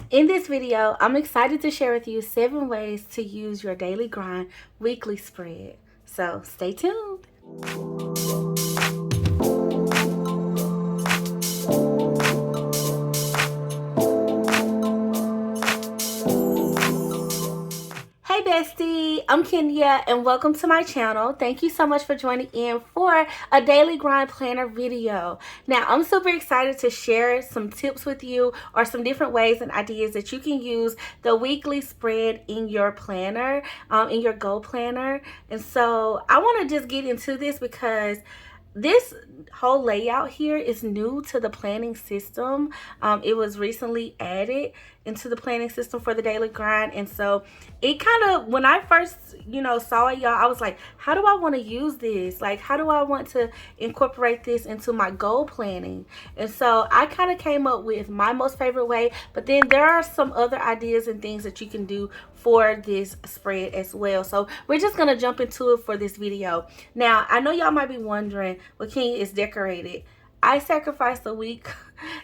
In this video, I'm excited to share with you 7 ways to use your daily grind weekly spread. So stay tuned. Hey bestie, I'm Kenya and welcome to my channel. Thank you so much for joining in for a daily grind planner video. Now, I'm super excited to share some tips with you or some different ways and ideas that you can use the weekly spread in your planner, in your goal planner. And so I want to just get into this because this whole layout here is new to the planning system. It was recently added into the planning system for the daily grind, and so it kind of, when I first saw it, y'all, I was like, how do I want to use this? Like, how do I want to incorporate this into my goal planning? And so I kind of came up with my most favorite way, but then there are some other ideas and things that you can do for this spread as well. So we're just gonna jump into it for this video. Now, I know y'all might be wondering, well, Kenya is decorated. I sacrificed a week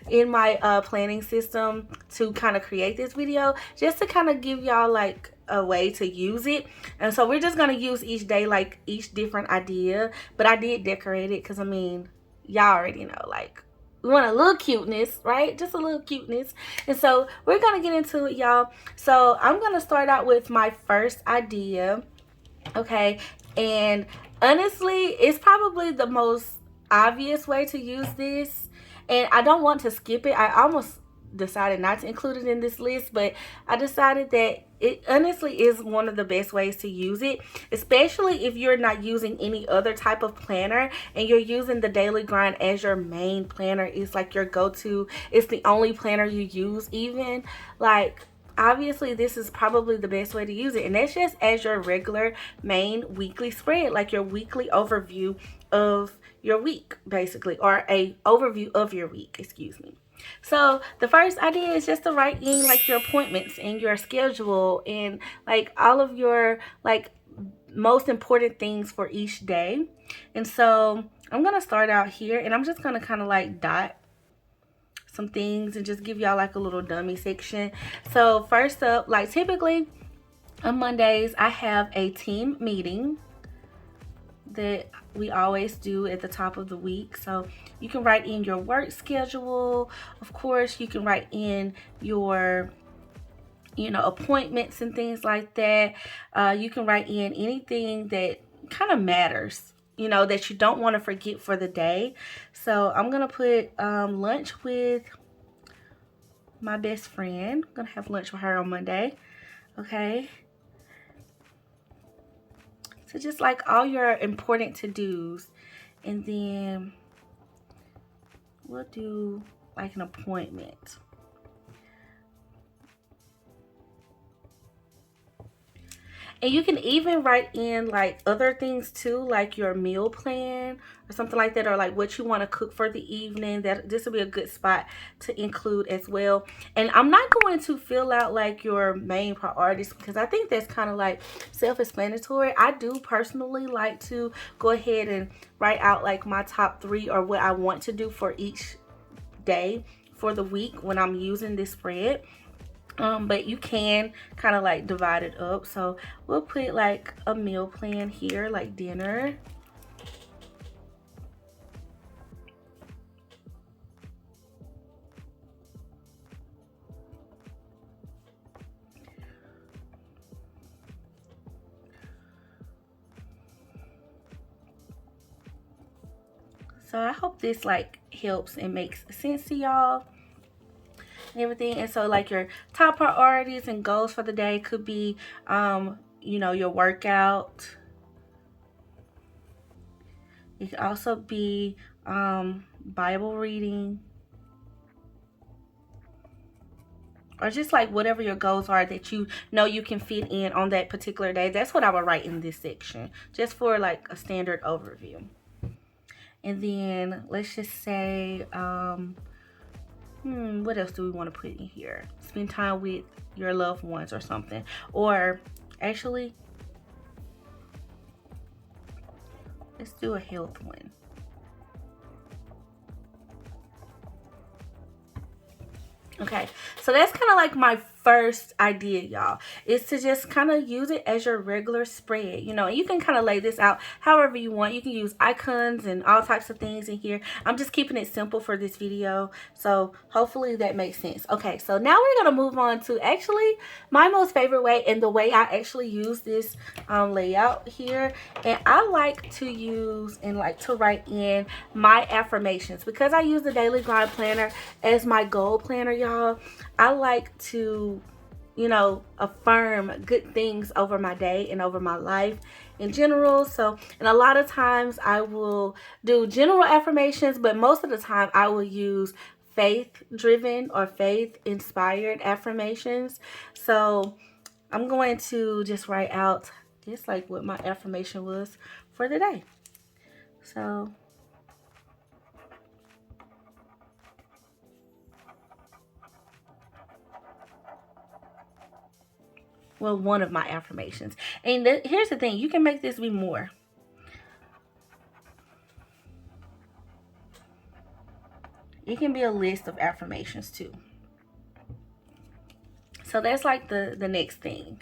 in my planning system to kind of create this video, just to kind of give y'all like a way to use it. And so we're just gonna use each day like each different idea, but I did decorate it because I mean, y'all already know, like, we want a little cuteness, right? Just a little cuteness. And so we're gonna get into it, y'all. So I'm gonna start out with my first idea, okay? And honestly, it's probably the most obvious way to use this, and I don't want to skip it. I almost decided not to include it in this list, but I decided that it honestly is one of the best ways to use it, especially if you're not using any other type of planner and you're using the daily grind as your main planner. It's like your go-to, it's the only planner you use. Even like, obviously this is probably the best way to use it, and that's just as your regular main weekly spread, like your weekly overview of your week, basically, or a overview of your week, excuse me. So the first idea is just to write in like your appointments and your schedule and like all of your like most important things for each day. And so I'm gonna start out here, and I'm just gonna kind of like dot some things and just give y'all like a little dummy section. So first up, like typically on Mondays, I have a team meeting that we always do at the top of the week. So you can write in your work schedule. Of course, you can write in your appointments and things like that. You can write in anything that kind of matters, that you don't want to forget for the day. So I'm gonna put lunch with my best friend. I'm gonna have lunch with her on Monday. Okay, so just like all your important to-dos, and then we'll do like an appointment. And you can even write in like other things too, like your meal plan or something like that, or like what you want to cook for the evening. That this will be a good spot to include as well. And I'm not going to fill out like your main priorities because I think that's kind of like self-explanatory. I do personally like to go ahead and write out like my top 3 or what I want to do for each day for the week when I'm using this spread. But you can kind of like divide it up. So we'll put like a meal plan here, like dinner. So I hope this like helps and makes sense to y'all and everything. And so like your top priorities and goals for the day could be your workout. It could also be Bible reading, or just like whatever your goals are that you know you can fit in on that particular day. That's what I would write in this section, just for like a standard overview. And then let's just say what else do we want to put in here? Spend time with your loved ones or something. Or actually, let's do a health one. Okay, so that's kind of like my first idea, y'all, is to just kind of use it as your regular spread, you know, and you can kind of lay this out however you want. You can use icons and all types of things in here. I'm just keeping it simple for this video, so hopefully that makes sense. Okay, so now we're going to move on to actually my most favorite way, and the way I actually use this layout here. And I like to use and like to write in my affirmations, because I use the Daily Grind Planner as my goal planner, y'all. I like to, you know, affirm good things over my day and over my life in general. So, and a lot of times I will do general affirmations, but most of the time I will use faith driven or faith inspired affirmations. So I'm going to just write out just like what my affirmation was for the day. So well, one of my affirmations. And here's the thing, you can make this be more. It can be a list of affirmations too. So that's like the next thing.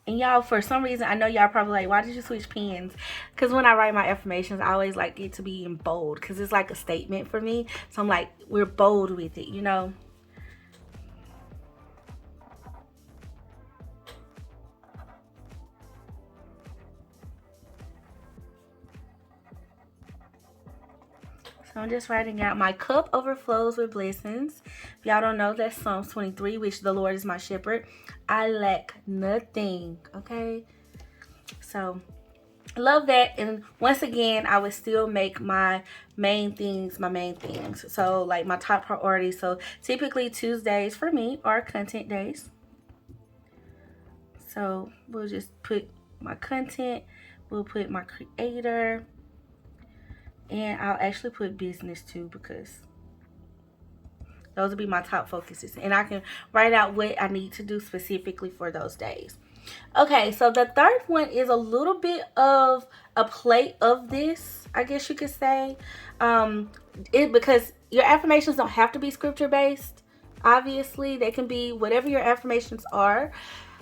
And y'all, for some reason, I know y'all probably like, why did you switch pens? Because when I write my affirmations, I always like it to be in bold, because it's like a statement for me. So I'm like, we're bold with it, you know? So I'm just writing out, my cup overflows with blessings. If y'all don't know, that's Psalms 23, which the Lord is my shepherd. I lack nothing, okay? So love that. And once again, I would still make my main things my main things. So like my top priorities. So typically Tuesdays for me are content days. So we'll just put my content, we'll put my creator, and I'll actually put business too, because those will be my top focuses. And I can write out what I need to do specifically for those days. Okay, so the third one is a little bit of a play of this, I guess you could say. Because your affirmations don't have to be scripture based. Obviously, they can be whatever your affirmations are.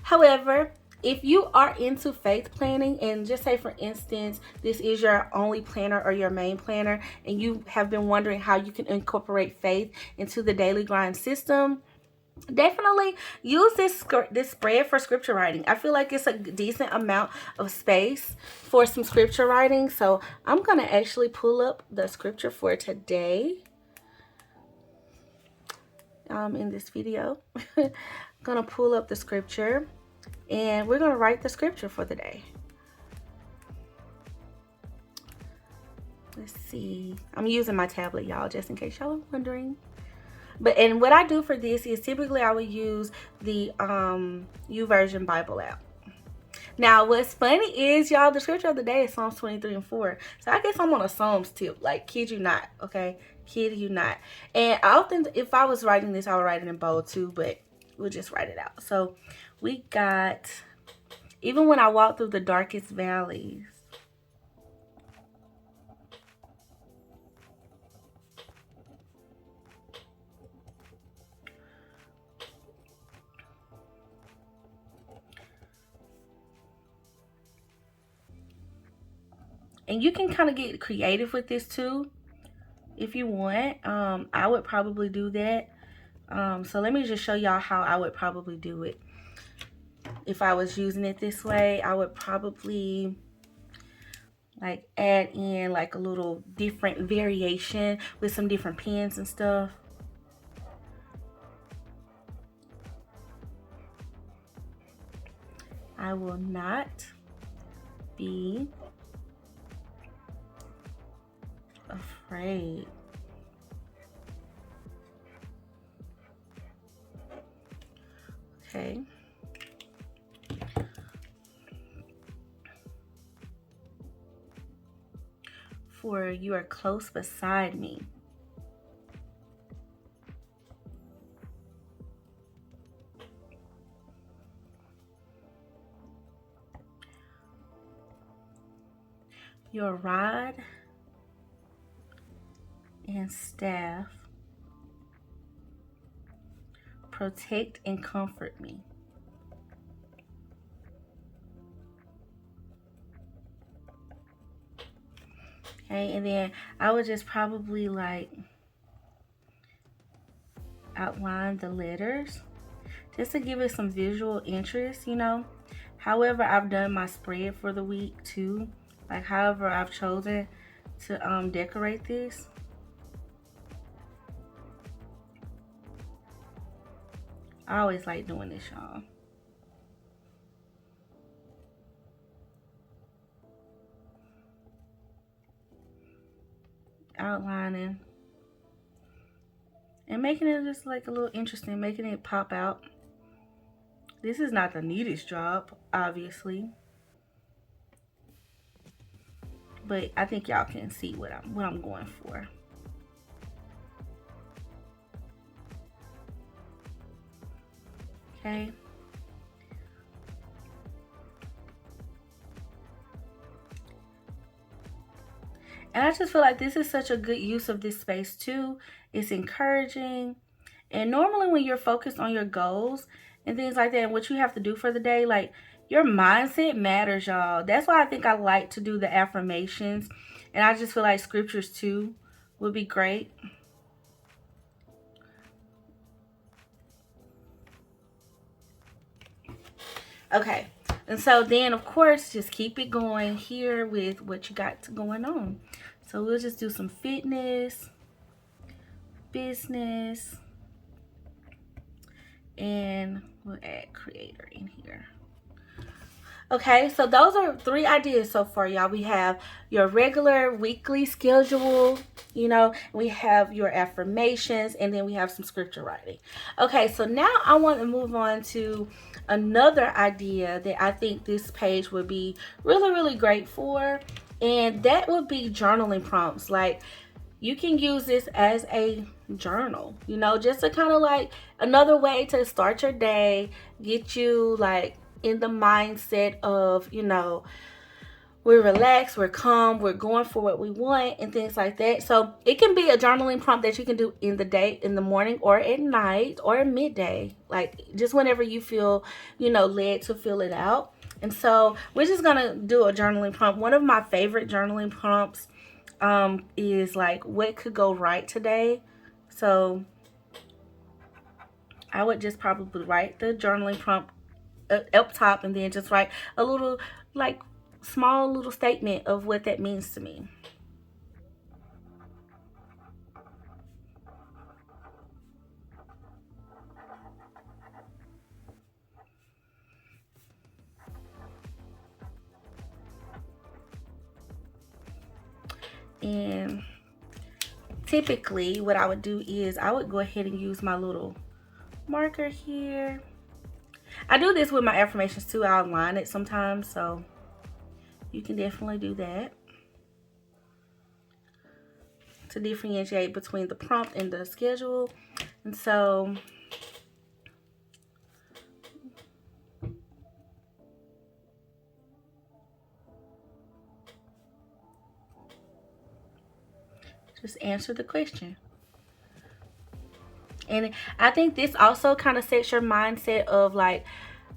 However, if you are into faith planning, and just say for instance this is your only planner or your main planner, and you have been wondering how you can incorporate faith into the daily grind system, definitely use this spread for scripture writing. I feel like it's a decent amount of space for some scripture writing. So I'm going to actually pull up the scripture for today in this video. I'm going to pull up the scripture, and we're going to write the scripture for the day. Let's see. I'm using my tablet, y'all, just in case y'all are wondering. And what I do for this is typically I would use the YouVersion Bible app. Now, what's funny is, y'all, the scripture of the day is Psalms 23 and 4. So I guess I'm on a Psalms tip. Like, kid you not, okay? Kid you not. And I often, if I was writing this, I would write it in bold too, but we'll just write it out. So we got, even when I walk through the darkest valleys, and you can kind of get creative with this too if you want. I would probably do that. So let me just show y'all how I would probably do it. If I was using it this way, I would probably like add in like a little different variation with some different pens and stuff. I will not be afraid. Okay. For you are close beside me. your rod and staff protect and comfort me. Okay, and then I would just probably like outline the letters just to give it some visual interest, you know. However, I've done my spread for the week too. Like however I've chosen to decorate this. I always like doing this, y'all. Outlining and making it just like a little interesting, making it pop out. This is not the neatest job, obviously, but I think y'all can see what I'm going for. Okay. And I just feel like this is such a good use of this space too. It's encouraging. And normally when you're focused on your goals and things like that, and what you have to do for the day, like your mindset matters, y'all. That's why I think I like to do the affirmations. And I just feel like scriptures too would be great. Okay. And so then, of course, just keep it going here with what you got going on. So we'll just do some fitness, business, and we'll add creator in here. Okay, so those are 3 ideas so far, y'all. We have your regular weekly schedule, you know, we have your affirmations, and then we have some scripture writing. Okay, so now I want to move on to another idea that I think this page would be really, really great for, and that would be journaling prompts. Like, you can use this as a journal, you know, just to kind of like another way to start your day, get you like in the mindset of, you know, we're relaxed, we're calm, we're going for what we want and things like that. So it can be a journaling prompt that you can do in the day, in the morning or at night or at midday, like just whenever you feel, you know, led to fill it out. And so we're just gonna do a journaling prompt. One of my favorite journaling prompts is like, what could go right today? So I would just probably write the journaling prompt up top and then just write a little like small little statement of what that means to me. And typically what I would do is I would go ahead and use my little marker here. I do this with my affirmations too. I'll align it sometimes, so you can definitely do that to differentiate between the prompt and the schedule. And so just answer the question. And I think this also kind of sets your mindset of like,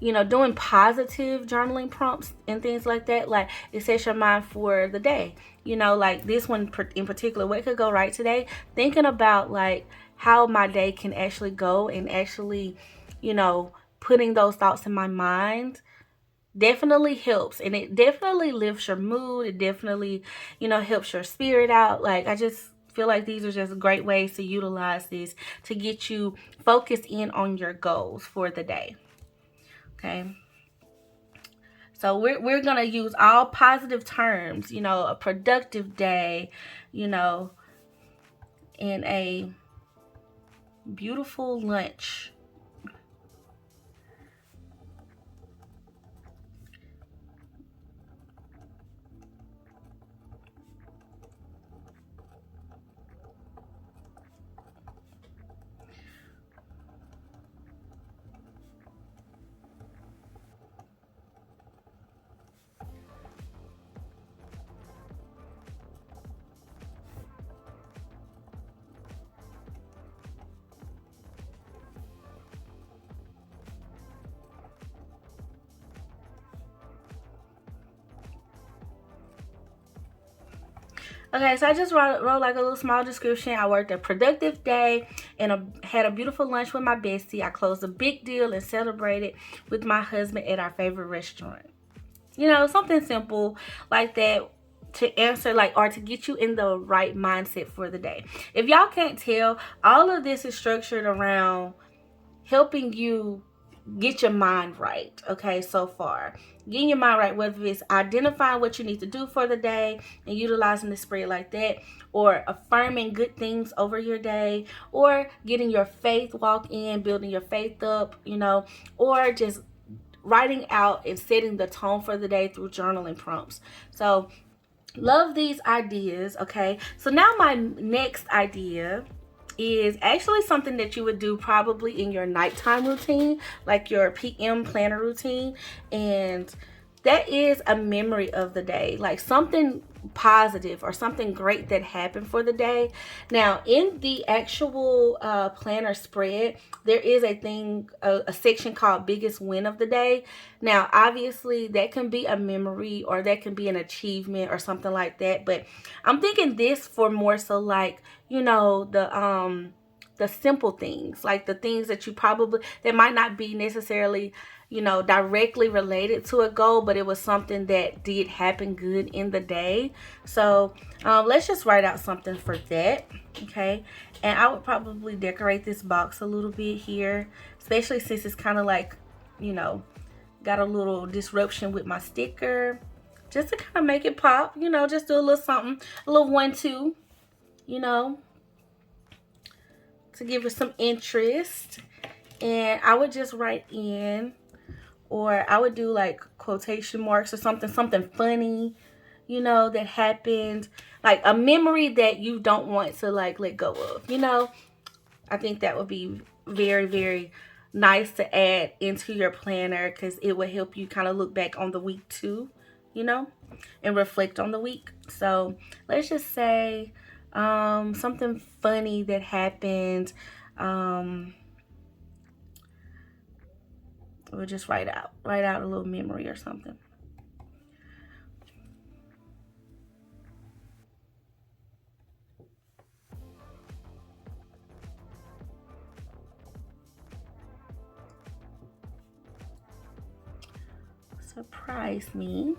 you know, doing positive journaling prompts and things like that. Like it sets your mind for the day. You know, like this one in particular, what could go right today? Thinking about like how my day can actually go and actually, you know, putting those thoughts in my mind definitely helps, and it definitely lifts your mood. It definitely, you know, helps your spirit out. Like I just feel like these are just great ways to utilize this to get you focused in on your goals for the day. Okay, so we're gonna use all positive terms, you know, a productive day, you know, and a beautiful lunch. Okay, so I just wrote like a little small description. I worked a productive day and had a beautiful lunch with my bestie. I closed a big deal and celebrated with my husband at our favorite restaurant. You know, something simple like that to answer, like, or to get you in the right mindset for the day. If y'all can't tell, all of this is structured around helping you get your mind right. Okay, so far getting your mind right, whether it's identifying what you need to do for the day and utilizing the spread like that, or affirming good things over your day, or getting your faith walk in, building your faith up, you know, or just writing out and setting the tone for the day through journaling prompts. So love these ideas. Okay, so now my next idea is actually something that you would do probably in your nighttime routine, like your PM planner routine. And that is a memory of the day, like something positive or something great that happened for the day. Now, in the actual planner spread, there is a section called biggest win of the day. Now, obviously, that can be a memory or that can be an achievement or something like that. But I'm thinking this for more so like, you know, the simple things, like the things that you probably, that might not be necessarily, you know, directly related to a goal, but it was something that did happen good in the day. So let's just write out something for that. Okay, and I would probably decorate this box a little bit here, especially since it's kind of like, you know, got a little disruption with my sticker, just to kind of make it pop, you know, just do a little something, a little 1-2, you know, to give it some interest. And I would just write in, or I would do like quotation marks or something funny, you know, that happened, like a memory that you don't want to like let go of, you know. I think that would be very, very nice to add into your planner, because it would help you kind of look back on the week too, you know, and reflect on the week. So let's just say something funny that happened. We'll just write out a little memory or something. Surprise me.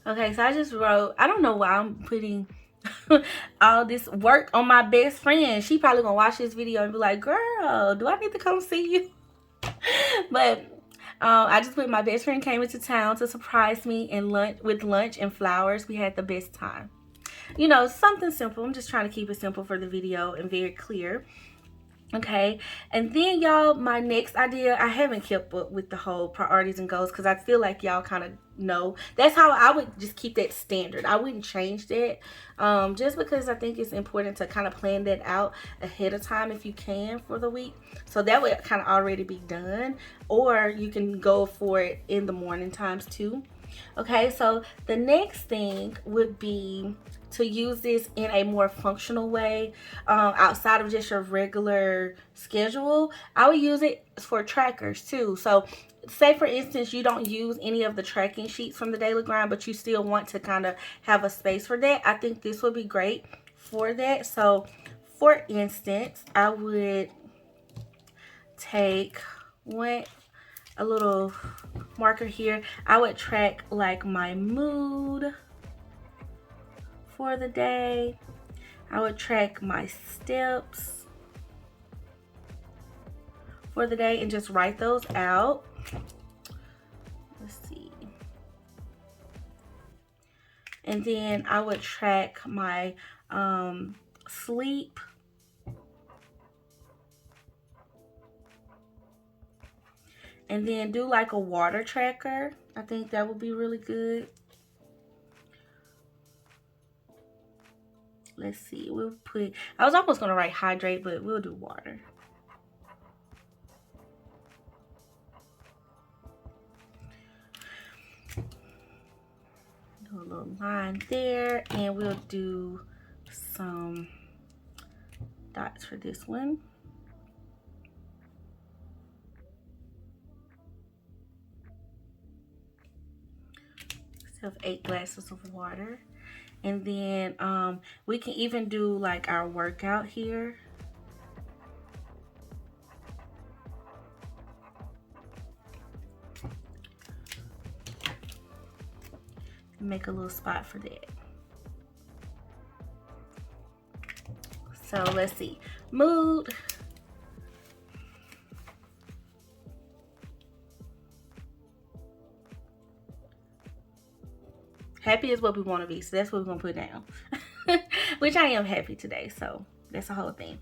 Okay, so I just wrote, I don't know why I'm putting all this work on my best friend. She probably gonna watch this video and be like, girl, do I need to come see you? But I just put, my best friend came into town to surprise me and lunch and flowers. We had the best time. You know, something simple. I'm just trying to keep it simple for the video and very clear. Okay, and then y'all, my next idea, I haven't kept up with the whole priorities and goals because I feel like y'all kind of know. That's how I would just keep that standard. I wouldn't change that, just because I think it's important to kind of plan that out ahead of time if you can for the week, so that would kind of already be done, or you can go for it in the morning times too. Okay, so the next thing would be to use this in a more functional way, outside of just your regular schedule. I would use it for trackers too. So say for instance you don't use any of the tracking sheets from the daily grind, but you still want to kind of have a space for that. I think this would be great for that. So for instance, I would take a little marker here. I would track like my mood for the day. I would track my steps for the day and just write those out. Let's see. And then I would track my sleep, and then do like a water tracker. I think that would be really good. Let's see, we'll put, I was almost gonna write hydrate, but we'll do water. a little line there, and we'll do some dots for this one. So 8 glasses of water. And then we can even do like our workout here. Make a little spot for that. So let's see. Mood. Happy is what we want to be, so that's what we're gonna put down. Which I am happy today, so that's the whole thing.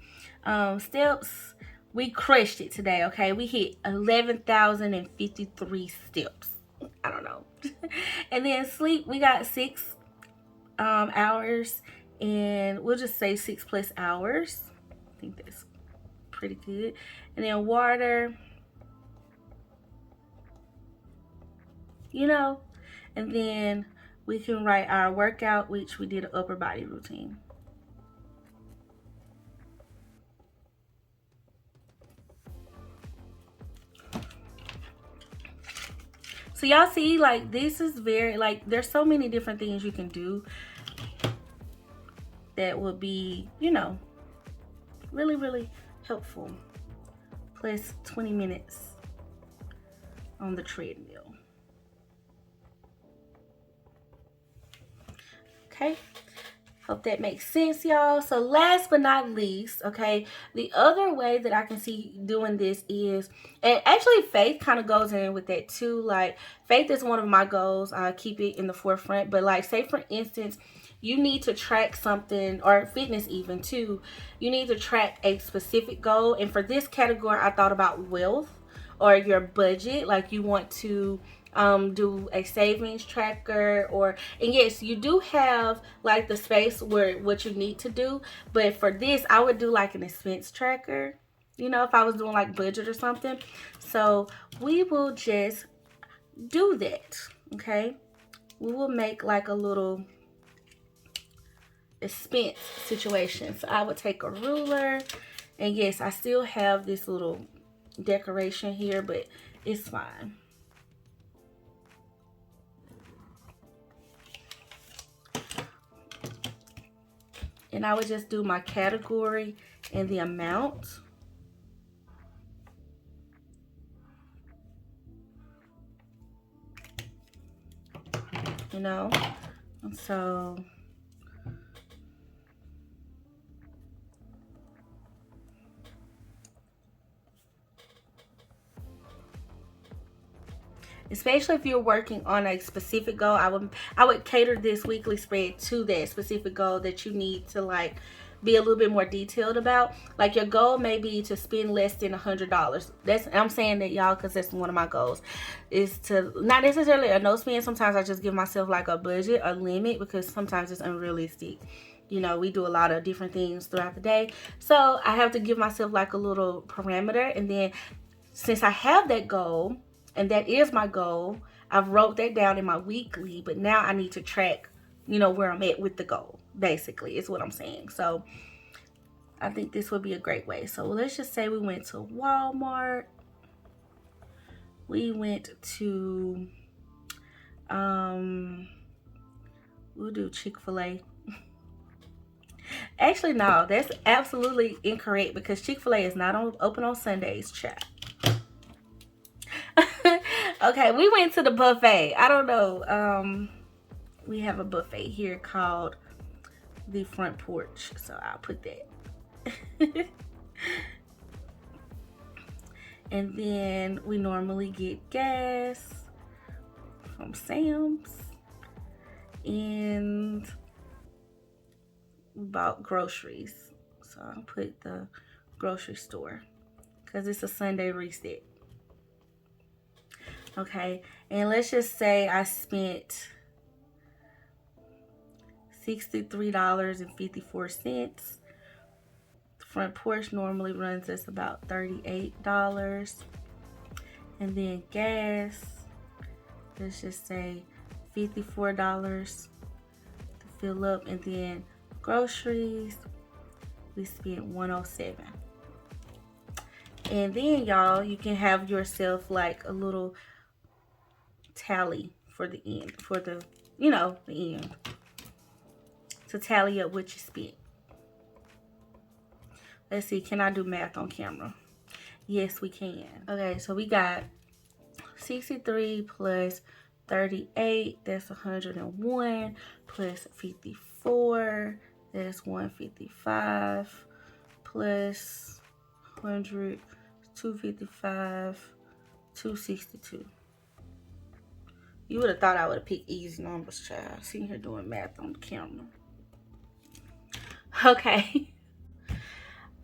Steps, we crushed it today. Okay, we hit 11,053 steps. I don't know. And then sleep, we got 6 hours, and we'll just say 6+ hours. I think that's pretty good. And then water, you know, and then we can write our workout, which we did an upper body routine. So y'all see, like, this is very, like, there's so many different things you can do that will be, you know, really, really helpful. Plus 20 minutes on the treadmill. Okay, hope that makes sense, y'all. So last but not least, okay, the other way that I can see doing this is, and actually faith kind of goes in with that too. Like, faith is one of my goals. I keep it in the forefront. But like, say for instance, you need to track something, or fitness even too, you need to track a specific goal. And for this category, I thought about wealth or your budget. Like, you want to do a savings tracker, and yes, you do have like the space where what you need to do, but for this I would do like an expense tracker, you know, if I was doing like budget or something. So we will just do that. Okay, we will make like a little expense situation. So I would take a ruler, and yes, I still have this little decoration here, but it's fine. And I would just do my category and the amount. You know, and so especially if you're working on a specific goal, I would cater this weekly spread to that specific goal that you need to like be a little bit more detailed about. Like, your goal may be to spend less than $100. I'm saying that, y'all, because that's one of my goals, is to not necessarily a no spend. Sometimes I just give myself like a budget, a limit, because sometimes it's unrealistic. You know, we do a lot of different things throughout the day, so I have to give myself like a little parameter. And then since I have that goal, and that is my goal, I've wrote that down in my weekly, but now I need to track, you know, where I'm at with the goal, basically, is what I'm saying. So I think this would be a great way. So let's just say we went to Walmart. We went to, we'll do Chick-fil-A. Actually, no, that's absolutely incorrect, because Chick-fil-A is not open on Sundays, chat. Okay, we went to the buffet. I don't know. We have a buffet here called the Front Porch, so I'll put that. And then we normally get gas from Sam's, and we bought groceries. So I'll put the grocery store because it's a Sunday reset. Okay, and let's just say I spent $63.54. The Front Porch normally runs us about $38. And then gas, let's just say $54. fill up. And then groceries, we spent $107. And then y'all, you can have yourself like a little tally for the end, for the, you know, the end, to tally up what you spent. Let's see, can I do math on camera? Yes, we can. Okay, so we got 63 plus 38, that's 101, plus 54, that's 155, plus 100, 255, 262. You would have thought I would have picked easy numbers, child. Sitting here doing math on the camera. Okay.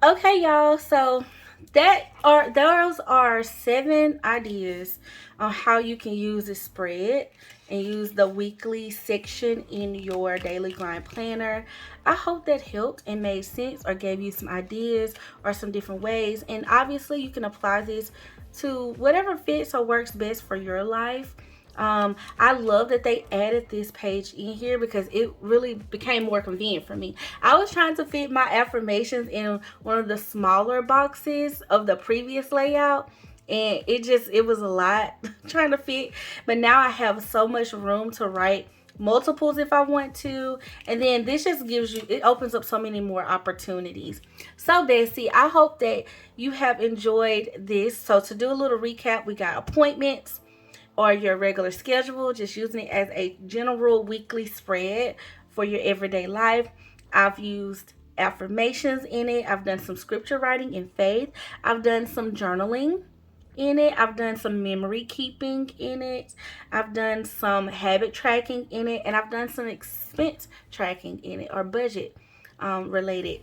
Okay, y'all. So those are 7 ideas on how you can use this spread and use the weekly section in your daily grind planner. I hope that helped and made sense or gave you some ideas or some different ways. And obviously you can apply this to whatever fits or works best for your life. I love that they added this page in here because it really became more convenient for me. I was trying to fit my affirmations in one of the smaller boxes of the previous layout, and it was a lot trying to fit, but now I have so much room to write multiples if I want to, and then this just gives you, it opens up so many more opportunities. So Bestie, I hope that you have enjoyed this. So to do a little recap, we got appointments, or your regular schedule, just using it as a general weekly spread for your everyday life. I've used affirmations in it. I've done some scripture writing in faith. I've done some journaling in it. I've done some memory keeping in it. I've done some habit tracking in it. And I've done some expense tracking in it, or budget related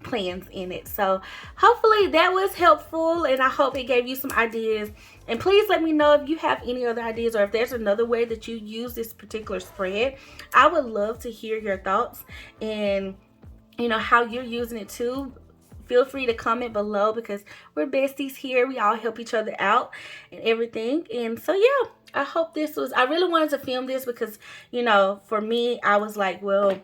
plans in it. So hopefully that was helpful, and I hope it gave you some ideas. And please let me know if you have any other ideas, or if there's another way that you use this particular spread. I would love to hear your thoughts and, you know, how you're using it too. Feel free to comment below, because we're besties here. We all help each other out and everything. And so yeah, I hope this was, I really wanted to film this because, you know, for me, I was like, well,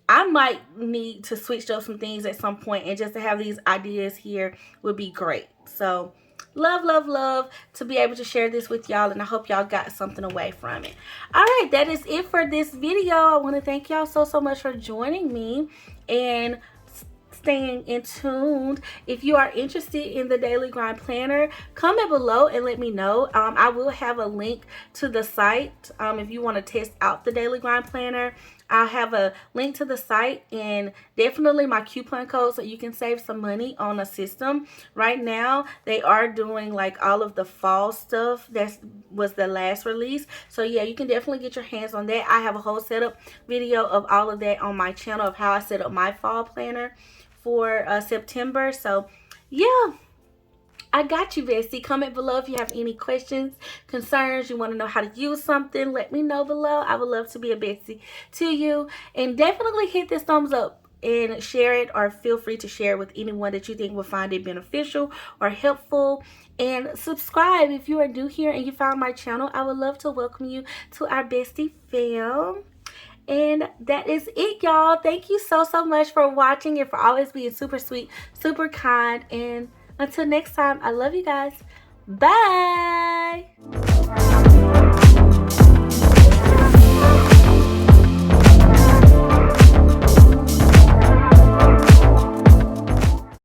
I might need to switch up some things at some point, and just to have these ideas here would be great. So love to be able to share this with y'all, and I hope y'all got something away from it. All right, that is it for this video. I want to thank y'all so much for joining me and staying in tuned. If you are interested in the Daily Grind Planner, comment below and let me know. I will have a link to the site if you want to test out the Daily Grind Planner. I'll have a link to the site and definitely my coupon code so you can save some money on a system. Right now, they are doing like all of the fall stuff. That was the last release. So yeah, you can definitely get your hands on that. I have a whole setup video of all of that on my channel of how I set up my fall planner for September. So yeah, I got you, bestie. Comment below if you have any questions, concerns, you want to know how to use something. Let me know below. I would love to be a bestie to you. And definitely hit this thumbs up and share it, or feel free to share it with anyone that you think will find it beneficial or helpful. And subscribe if you are new here and you found my channel. I would love to welcome you to our bestie fam. And that is it, y'all. Thank you so much for watching and for always being super sweet, super kind. And until next time, I love you guys. Bye.